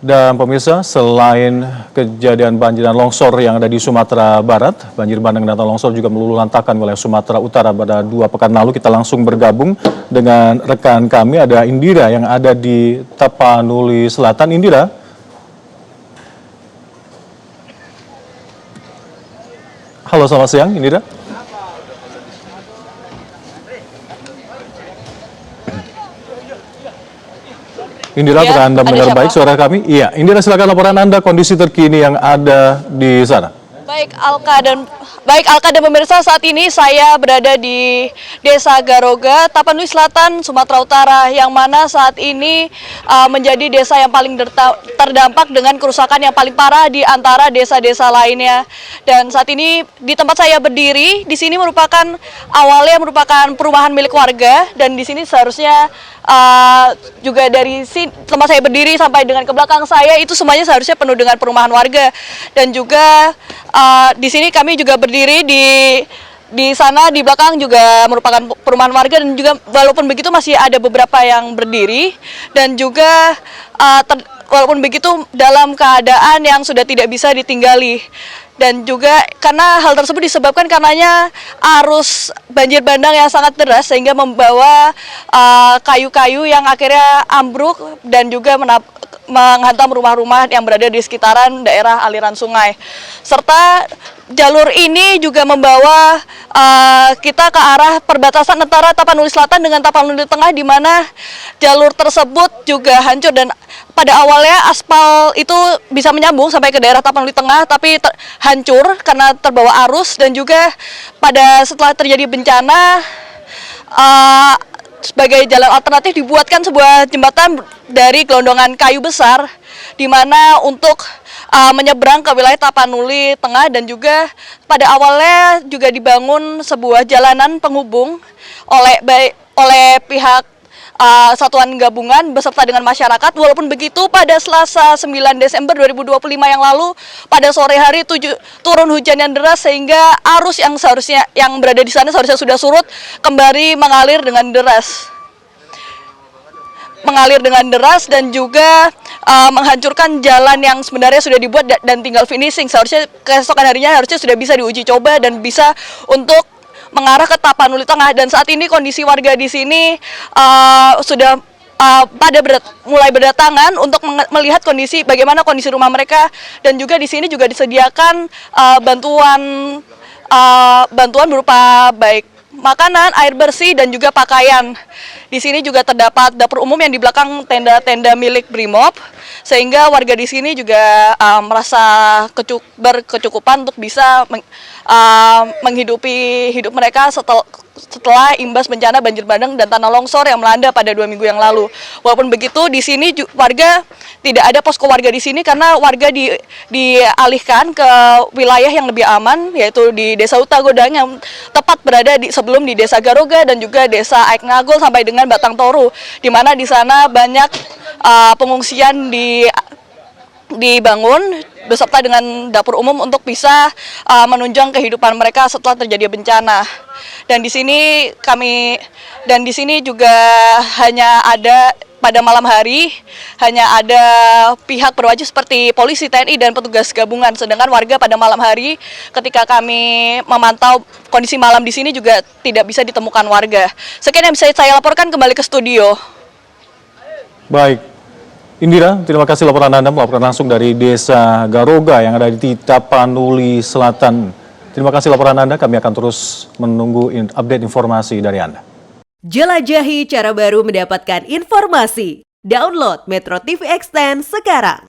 Dan pemirsa, selain kejadian banjir dan longsor yang ada di Sumatera Barat, banjir bandang dan longsor juga meluluh lantakan wilayah Sumatera Utara pada 2 pekan lalu. Kita langsung bergabung dengan rekan kami, ada Indira yang ada di Tapanuli Selatan. Indira. Halo, selamat siang, Indira. Indira, apakah Anda mendengar baik suara kami? Iya, Indira, silakan laporan Anda kondisi terkini yang ada di sana. Baik Alka dan pemirsa, saat ini saya berada di Desa Garoga, Tapanuli Selatan, Sumatera Utara, yang mana saat ini menjadi desa yang paling terdampak dengan kerusakan yang paling parah di antara desa-desa lainnya. Dan saat ini di tempat saya berdiri, di sini awalnya merupakan perumahan milik warga, dan di sini seharusnya juga dari tempat saya berdiri sampai dengan ke belakang saya itu semuanya seharusnya penuh dengan perumahan warga. Dan juga di sini kami juga berdiri di sana di belakang juga merupakan perumahan warga, dan juga walaupun begitu masih ada beberapa yang berdiri, dan juga walaupun begitu dalam keadaan yang sudah tidak bisa ditinggali. Dan juga karena hal tersebut disebabkan karenanya arus banjir bandang yang sangat deras sehingga membawa kayu-kayu yang akhirnya ambruk dan juga menghantam rumah-rumah yang berada di sekitaran daerah aliran sungai. Serta jalur ini juga membawa kita ke arah perbatasan antara Tapanuli Selatan dengan Tapanuli Tengah, di mana jalur tersebut juga hancur. Dan pada awalnya aspal itu bisa menyambung sampai ke daerah Tapanuli Tengah, tapi hancur karena terbawa arus. Dan juga setelah terjadi bencana, sebagai jalan alternatif dibuatkan sebuah jembatan dari gelondongan kayu besar, di mana untuk menyeberang ke wilayah Tapanuli Tengah. Dan juga pada awalnya juga dibangun sebuah jalanan penghubung oleh pihak satuan gabungan beserta dengan masyarakat. Walaupun begitu, pada Selasa 9 Desember 2025 yang lalu, pada sore hari turun hujan yang deras sehingga arus yang berada di sana seharusnya sudah surut kembali mengalir dengan deras dan juga menghancurkan jalan yang sebenarnya sudah dibuat dan tinggal finishing. Seharusnya keesokan harinya sudah bisa diuji coba dan bisa untuk mengarah ke Tapanuli Tengah. Dan saat ini kondisi warga di sini sudah mulai berdatangan untuk melihat bagaimana kondisi rumah mereka. Dan juga di sini juga disediakan bantuan berupa baik makanan, air bersih, dan juga pakaian. Di sini juga terdapat dapur umum yang di belakang tenda-tenda milik Brimob, sehingga warga di sini juga merasa berkecukupan untuk bisa menghidupi hidup mereka setelah imbas bencana banjir bandang dan tanah longsor yang melanda pada 2 minggu yang lalu. Walaupun begitu, di sini warga tidak ada posko warga di sini karena warga dialihkan ke wilayah yang lebih aman, yaitu di Desa Utagodang yang tepat berada sebelum di Desa Garoga dan juga Desa Aik Ngagol sampai dengan Batang Toru, di mana di sana banyak pengungsian dibangun beserta dengan dapur umum untuk bisa menunjang kehidupan mereka setelah terjadi bencana. Dan di sini juga hanya ada pada malam hari hanya ada pihak berwajib seperti polisi, TNI, dan petugas gabungan. Sedangkan warga pada malam hari ketika kami memantau kondisi malam di sini juga tidak bisa ditemukan warga. Sekian yang bisa saya laporkan, kembali ke studio. Baik. Indira, terima kasih laporan Anda melaporkan langsung dari Desa Garoga yang ada di Tapanuli Selatan. Terima kasih laporan Anda, kami akan terus menunggu update informasi dari Anda. Jelajahi cara baru mendapatkan informasi. Download Metro TV Extend sekarang.